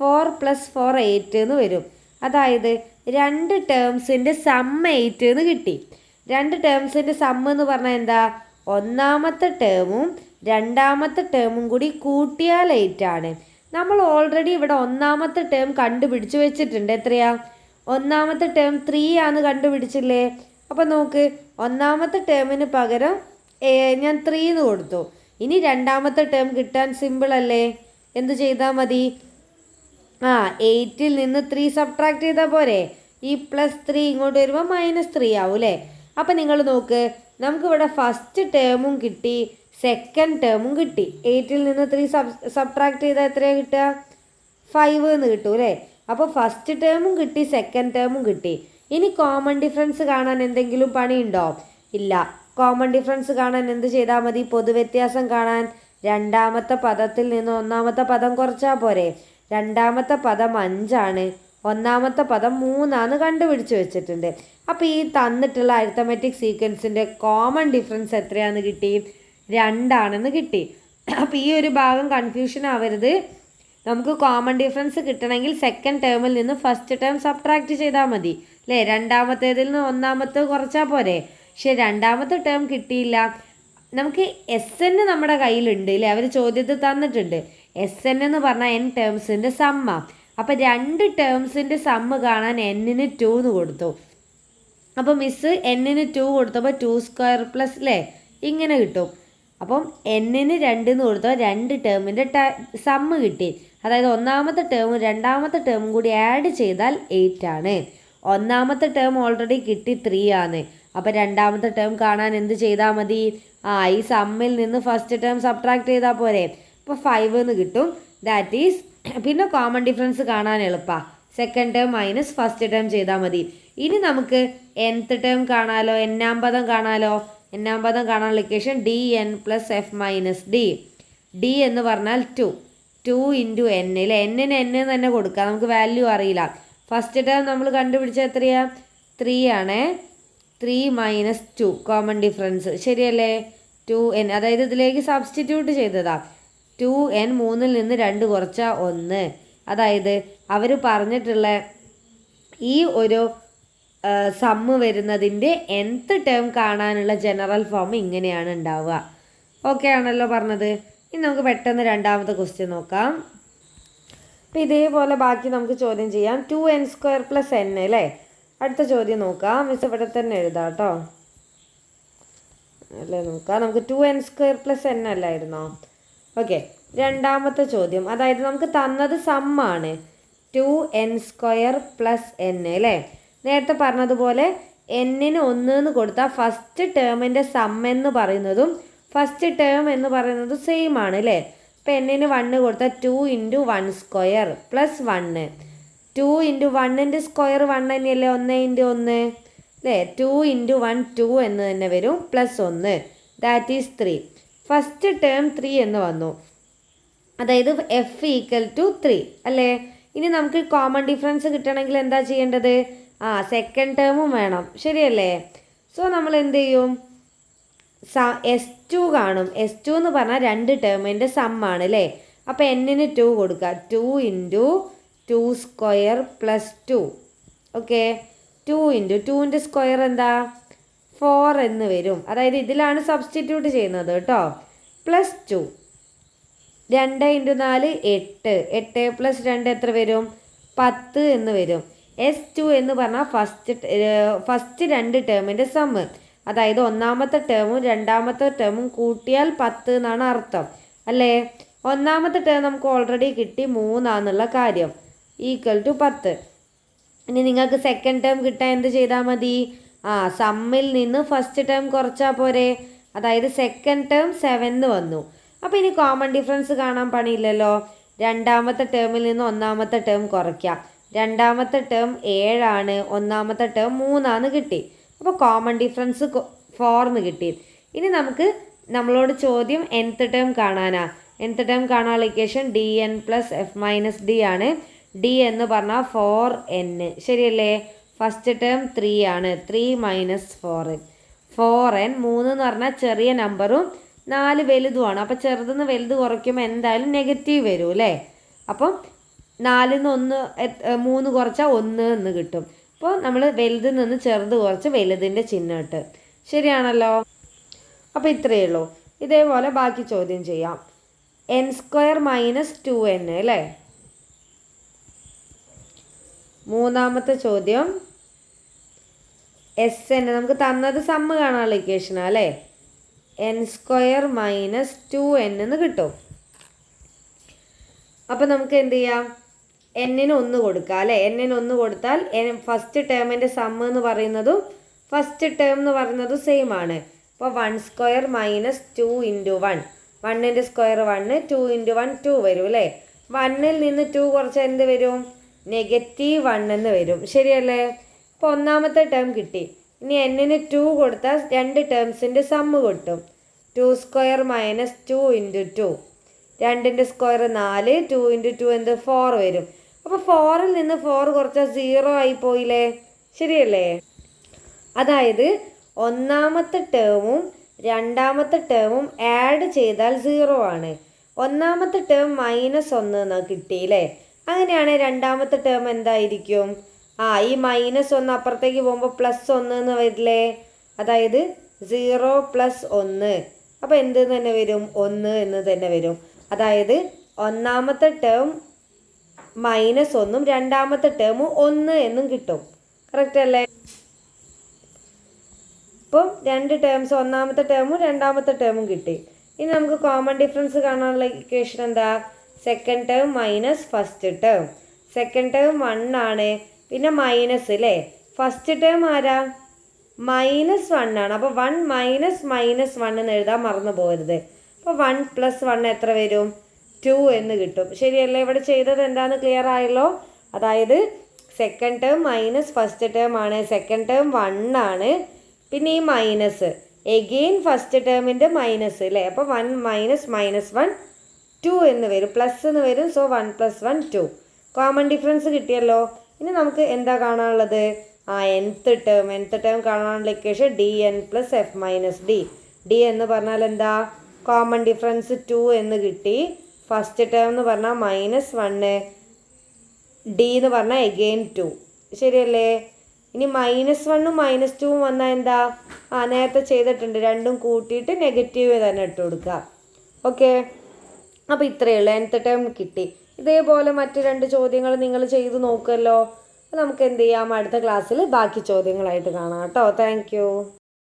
Speaker 1: 4 പ്ലസ് 4 8 എന്ന് വരും. അതായത് 2 ടേംസിൻ്റെ സമ്മ് 8 എന്ന് കിട്ടി. 2 ടേംസിൻ്റെ സമ്മ് എന്ന് പറഞ്ഞാൽ എന്താ? ഒന്നാമത്തെ ടേമും രണ്ടാമത്തെ ടേമും കൂടി കൂട്ടിയാൽ 8 ആണ്. നമ്മൾ ഓൾറെഡി ഇവിടെ ഒന്നാമത്തെ ടേം കണ്ടുപിടിച്ച് വെച്ചിട്ടുണ്ട്. എത്രയാ? ഒന്നാമത്തെ ടേം 3 ആണെന്ന് കണ്ടുപിടിച്ചില്ലേ? അപ്പോൾ നോക്ക്, ഒന്നാമത്തെ ടേമിന് പകരം ഞാൻ 3 എന്ന് കൊടുത്തു. ഇനി രണ്ടാമത്തെ ടേം കിട്ടാൻ സിമ്പിൾ അല്ലേ? എന്ത് ചെയ്താൽ മതി? 8-ൽ നിന്ന് 3 സബ്ട്രാക്ട് ചെയ്താൽ പോരെ? ഈ +3 ഇങ്ങോട്ട് വരുമ്പോൾ -3 ആവും അല്ലേ? അപ്പം നിങ്ങൾ നോക്ക്, നമുക്കിവിടെ ഫസ്റ്റ് ടേമും കിട്ടി, സെക്കൻഡ് ടേമും കിട്ടി. 8-ൽ നിന്ന് 3 സബ്ട്രാക്ട് ചെയ്താൽ എത്രയാണ് കിട്ടുക? 5 എന്ന് കിട്ടും അല്ലേ? അപ്പോൾ ഫസ്റ്റ് ടേമും കിട്ടി, സെക്കൻഡ് ടേമും കിട്ടി. ഇനി കോമൺ ഡിഫറൻസ് കാണാൻ എന്തെങ്കിലും പണിയുണ്ടോ? ഇല്ല. കോമൺ ഡിഫറൻസ് കാണാൻ എന്ത് ചെയ്താൽ മതി? പൊതുവ്യത്യാസം കാണാൻ രണ്ടാമത്തെ പദത്തിൽ നിന്ന് ഒന്നാമത്തെ പദം കുറച്ചാൽ പോരെ? രണ്ടാമത്തെ പദം 5 ആണ്, ഒന്നാമത്തെ പദം 3 ആണെന്ന് കണ്ടുപിടിച്ച് വെച്ചിട്ടുണ്ട്. അപ്പോൾ ഈ തന്നിട്ടുള്ള അരിത്തമെറ്റിക് സീക്വൻസിൻ്റെ കോമൺ ഡിഫറൻസ് എത്രയാണെന്ന് കിട്ടി? 2 ആണെന്ന് കിട്ടി. അപ്പോൾ ഈ ഒരു ഭാഗം കൺഫ്യൂഷൻ ആവരുത്. നമുക്ക് കോമൺ ഡിഫറൻസ് കിട്ടണമെങ്കിൽ സെക്കൻഡ് ടേമിൽ നിന്ന് ഫസ്റ്റ് ടേം സബ്ട്രാക്ട് ചെയ്താൽ മതി അല്ലേ? രണ്ടാമത്തേതിൽ നിന്ന് ഒന്നാമത്തെ കുറച്ചാൽ പോരെ? പക്ഷേ രണ്ടാമത്തെ ടേം കിട്ടിയില്ല. നമുക്ക് SN നമ്മുടെ കയ്യിലുണ്ട് അല്ലേ? അവർ ചോദ്യത്തിൽ തന്നിട്ടുണ്ട്. SN എന്ന് പറഞ്ഞാൽ n ടേംസിൻ്റെ സമ്മ. അപ്പോൾ 2 ടേംസിൻ്റെ സമ്മ് കാണാൻ n-ന് 2 എന്ന് കൊടുത്തു. അപ്പോൾ മിസ് n-ന് 2 കൊടുത്തപ്പോൾ 2 സ്ക്വയർ പ്ലസ് അല്ലേ ഇങ്ങനെ കിട്ടും. അപ്പം n-ന് 2 എന്ന് കൊടുത്തപ്പോൾ 2 ടേമിൻ്റെ സമ്മ് കിട്ടി. അതായത് ഒന്നാമത്തെ ടേമും രണ്ടാമത്തെ ടേമും കൂടി ആഡ് ചെയ്താൽ 8 ആണ്. ഒന്നാമത്തെ ടേം ഓൾറെഡി കിട്ടി 3 ആണ്. അപ്പോൾ രണ്ടാമത്തെ ടേം കാണാൻ എന്ത് ചെയ്താൽ മതി? ഈ സമ്മിൽ നിന്ന് ഫസ്റ്റ് ടേം സബ്ട്രാക്ട് ചെയ്താൽ പോരെ? അപ്പോൾ 5 എന്ന് കിട്ടും. ദാറ്റ് ഈസ് പിന്നെ കോമൺ ഡിഫറൻസ് കാണാൻ എളുപ്പമാണ്. Second term minus first term ചെയ്താൽ മതി. ഇനി നമുക്ക് nth ടേം കാണാലോ, n-ാം പദം കാണാലോ. n-ാം പദം കാണാനുള്ള equation dn + f - d. d എന്ന് പറഞ്ഞാൽ 2 ഇൻറ്റു n അല്ലേ? n-ന് n തന്നെ കൊടുക്കുക, നമുക്ക് വാല്യൂ അറിയില്ല. ഫസ്റ്റ് ടേം നമ്മൾ കണ്ടുപിടിച്ച എത്രയാ? 3 ആണ്. 3 - 2 കോമൺ ഡിഫറൻസ് ശരിയല്ലേ? 2n, അതായത് ഇതിലേക്ക് സബ്സ്റ്റിറ്റ്യൂട്ട് ചെയ്തതാ. 2n 3-ൽ നിന്ന് 2 കുറച്ചാൽ 1. അതായത് അവർ പറഞ്ഞിട്ടുള്ള ഈ ഒരു സമ്മ് വരുന്നതിൻ്റെ nth ടേം കാണാനുള്ള ജനറൽ ഫോം ഇങ്ങനെയാണ് ഉണ്ടാവുക. ഓക്കെ ആണല്ലോ പറഞ്ഞത്? ഇനി നമുക്ക് പെട്ടെന്ന് രണ്ടാമത്തെ ക്വസ്റ്റ്യൻ നോക്കാം. അപ്പോൾ ഇതേപോലെ ബാക്കി നമുക്ക് ചോദ്യം ചെയ്യാം. 2n² + n അല്ലേ? അടുത്ത ചോദ്യം നോക്കാം. മിസ് ഇവിടെ തന്നെ എഴുതാം കേട്ടോ. അല്ലേ നോക്കാം. നമുക്ക് 2n² + n അല്ലായിരുന്നോ? ഓക്കെ, രണ്ടാമത്തെ ചോദ്യം. അതായത് നമുക്ക് തന്നത് സമ്മാണ് 2n² + n അല്ലേ? നേരത്തെ പറഞ്ഞതുപോലെ n-ന് 1 എന്ന് കൊടുത്താൽ ഫസ്റ്റ് ടേമിൻ്റെ സമ്മെന്ന് പറയുന്നതും ഫസ്റ്റ് ടേം എന്ന് പറയുന്നതും സെയിം ആണ് അല്ലേ? അപ്പോൾ n-ന് 1 കൊടുത്താൽ 2 × 1² + 1. 2 × 1-ൻ്റെ സ്ക്വയർ 1 തന്നെയല്ലേ? 1 × 1 അല്ലേ? 2 × 1 2 എന്ന് തന്നെ വരും, +1 ദാറ്റ് ഈസ് 3. ഫസ്റ്റ് ടേം 3 എന്ന് വന്നു. അതായത് f = 3 അല്ലേ? ഇനി നമുക്ക് കോമൺ ഡിഫറൻസ് കിട്ടണമെങ്കിൽ എന്താ ചെയ്യേണ്ടത്? സെക്കൻഡ് ടേമും വേണം ശരിയല്ലേ? സോ നമ്മൾ എന്ത് ചെയ്യും? S2 കാണും. S2 എന്ന് പറഞ്ഞാൽ 2 ടേമിൻ്റെ സമ്മാണ് അല്ലേ? അപ്പോൾ n-ന് 2 കൊടുക്കുക. 2 × 2² + 2. ഓക്കെ, 2 × 2-ൻ്റെ സ്ക്വയർ എന്താ? 4 എന്ന് വരും. അതായത് ഇതിലാണ് സബ്സ്റ്റിറ്റ്യൂട്ട് ചെയ്യുന്നത് കേട്ടോ. +2. 2 × 4 8. 8 + 2 എത്ര വരും? 10 എന്ന് വരും. S2 എന്ന് പറഞ്ഞാൽ ഫസ്റ്റ് 2 ടേമിൻ്റെ സമ്മ്. അതായത് ഒന്നാമത്തെ ടേമും രണ്ടാമത്തെ ടേമും കൂട്ടിയാൽ 10 എന്നാണ് അർത്ഥം അല്ലേ? ഒന്നാമത്തെ ടേം നമുക്ക് ഓൾറെഡി കിട്ടി 3 ആണെന്നുള്ള കാര്യം, = 10. ഇനി നിങ്ങൾക്ക് സെക്കൻഡ് ടേം കിട്ടാൻ എന്ത് ചെയ്താൽ മതി? സമ്മിൽ നിന്ന് ഫസ്റ്റ് ടേം കുറച്ചാൽ പോരെ? അതായത് സെക്കൻഡ് ടേം 7 വന്നു. അപ്പോൾ ഇനി കോമൺ ഡിഫറൻസ് കാണാൻ പണിയില്ലല്ലോ. രണ്ടാമത്തെ ടേമിൽ നിന്ന് ഒന്നാമത്തെ ടേം കുറയ്ക്കാം. രണ്ടാമത്തെ ടേം 7 ഒന്നാമത്തെ ടേം 3 കിട്ടി. അപ്പോൾ കോമൺ ഡിഫറൻസ് 4 കിട്ടി. ഇനി നമ്മളോട് ചോദ്യം nth ടേം കാണാനാ. nth ടേം കാണാനുള്ള ഇക്വേഷൻ dn + f - d ആണ്. d എന്ന് പറഞ്ഞാൽ 4n, ശരിയല്ലേ? ഫസ്റ്റ് ടേം 3 ആണ്. 3 - 4 4n. 3 എന്ന് പറഞ്ഞാൽ ചെറിയ നമ്പറും 4 വലുതുമാണ്. അപ്പോൾ ചെറുതെന്ന് വലുത് കുറയ്ക്കുമ്പോൾ എന്തായാലും നെഗറ്റീവ് വരും അല്ലേ? അപ്പം 4 1 3 കുറച്ചാൽ 1 എന്ന് കിട്ടും. അപ്പോൾ നമ്മൾ വലുതിൽ നിന്ന് ചെറുത് കുറച്ച് വലുതിൻ്റെ ചിഹ്നം ഇട്ട്. ശരിയാണല്ലോ? അപ്പോൾ ഇത്രയേ ഉള്ളൂ. ഇതേപോലെ ബാക്കി ചോദ്യം ചെയ്യാം. n² - 2n അല്ലേ? മൂന്നാമത്തെ ചോദ്യം Sn. നമുക്ക് തന്നത് സമ്മ് കാണാനുള്ള ഇക്വേഷനാണ് അല്ലേ? n² - 2n എന്ന് കിട്ടും. അപ്പോൾ നമുക്ക് എന്ത് ചെയ്യാം? n-ന് 1 കൊടുക്കാം അല്ലേ? n-ന് 1 കൊടുത്താൽ ഫസ്റ്റ് ടേമിൻ്റെ സമ്മ് എന്ന് പറയുന്നതും ഫസ്റ്റ് ടേം എന്ന് പറയുന്നതും സെയിം ആണ്. അപ്പോൾ 1² - 2 × 1. 1ൻ്റെ സ്ക്വയർ 1, 2 × 1 2 വരും അല്ലേ? 1-ൽ നിന്ന് 2 കുറച്ച് എന്ത് വരും? -1 എന്ന് വരും, ശരിയല്ലേ? അപ്പോൾ ഒന്നാമത്തെ ടേം കിട്ടി. ഇനി n-ന് 2 കൊടുത്താൽ 2 ടേംസിൻ്റെ സമ്മ് കിട്ടും. 2² - 2 × 2. 2ൻ്റെ സ്ക്വയർ 4, 2 × 2 എന്ത്? 4 വരും. അപ്പോൾ 4-ൽ നിന്ന് 4 കുറച്ചാൽ 0 ആയി പോയില്ലേ? ശരിയല്ലേ? അതായത് ഒന്നാമത്തെ ടേമും രണ്ടാമത്തെ ടേമും ആഡ് ചെയ്താൽ 0 ആണ്. ഒന്നാമത്തെ ടേം -1 എന്നാ കിട്ടിയില്ലേ? അങ്ങനെയാണ് രണ്ടാമത്തെ ടേം എന്തായിരിക്കും? ഈ -1 അപ്പുറത്തേക്ക് പോകുമ്പോൾ +1 എന്ന് വരില്ലേ? അതായത് 0 + 1. അപ്പോൾ എന്ത് തന്നെ വരും? 1 എന്ന് തന്നെ വരും. അതായത് ഒന്നാമത്തെ ടേം -1ഉം രണ്ടാമത്തെ ടേമും 1 എന്നും കിട്ടും. കറക്റ്റ് അല്ലേ? ഇപ്പോൾ 2 ടേംസ്, ഒന്നാമത്തെ ടേമും രണ്ടാമത്തെ ടേമും കിട്ടി. ഇനി നമുക്ക് കോമൺ ഡിഫറൻസ് കാണാനുള്ള ഇക്വേഷൻ എന്താ? Second term minus first term. Second term 1 ആണ്, പിന്നെ മൈനസ് അല്ലേ? ഫസ്റ്റ് ടേം ആരാ? -1 ആണ്. അപ്പോൾ 1 - -1 എന്ന് എഴുതാൻ മറന്നു പോകരുത്. അപ്പോൾ 1 + 1 എത്ര വരും? 2 എന്ന് കിട്ടും. ശരിയല്ലേ? ഇവിടെ ചെയ്തത് എന്താണെന്ന് ക്ലിയർ ആയല്ലോ? അതായത് second term minus first term ആണ്. സെക്കൻഡ് ടേം 1 ആണ്, പിന്നെ ഈ മൈനസ് എഗെയിൻ ഫസ്റ്റ് ടേമിൻ്റെ മൈനസ് അല്ലേ? അപ്പോൾ 1 - -1 2 എന്ന് വരും, പ്ലസ് എന്ന് വരും. സോ 1 + 1 2. കോമൺ ഡിഫറൻസ് കിട്ടിയല്ലോ. ഇനി നമുക്ക് എന്താ കാണാനുള്ളത്? nth ടേം കാണാനുള്ള equation dn + f - d. d എന്ന് പറഞ്ഞാൽ എന്താ? കോമൺ ഡിഫറൻസ് 2 എന്ന് കിട്ടി. ഫസ്റ്റ് ടേം എന്ന് പറഞ്ഞാൽ -1, d എന്ന് പറഞ്ഞാൽ എഗെയിൻ 2. ശരിയല്ലേ? ഇനി -1ഉം -2ഉം വന്നാൽ എന്താ? നേരത്തെ ചെയ്തിട്ടുണ്ട്. രണ്ടും കൂട്ടിയിട്ട് നെഗറ്റീവ് തന്നെ ഇട്ട് കൊടുക്കുക. ഓക്കെ, അപ്പോൾ ഇത്രയേ ഉള്ളൂ. nth ടേം കിട്ടി. ഇതേപോലെ മറ്റ് 2 ചോദ്യങ്ങൾ നിങ്ങൾ ചെയ്ത് നോക്കുമല്ലോ. അപ്പോൾ നമുക്ക് എന്ത് ചെയ്യാം? അടുത്ത ക്ലാസ്സിൽ ബാക്കി ചോദ്യങ്ങളായിട്ട് കാണാം കേട്ടോ. Thank you.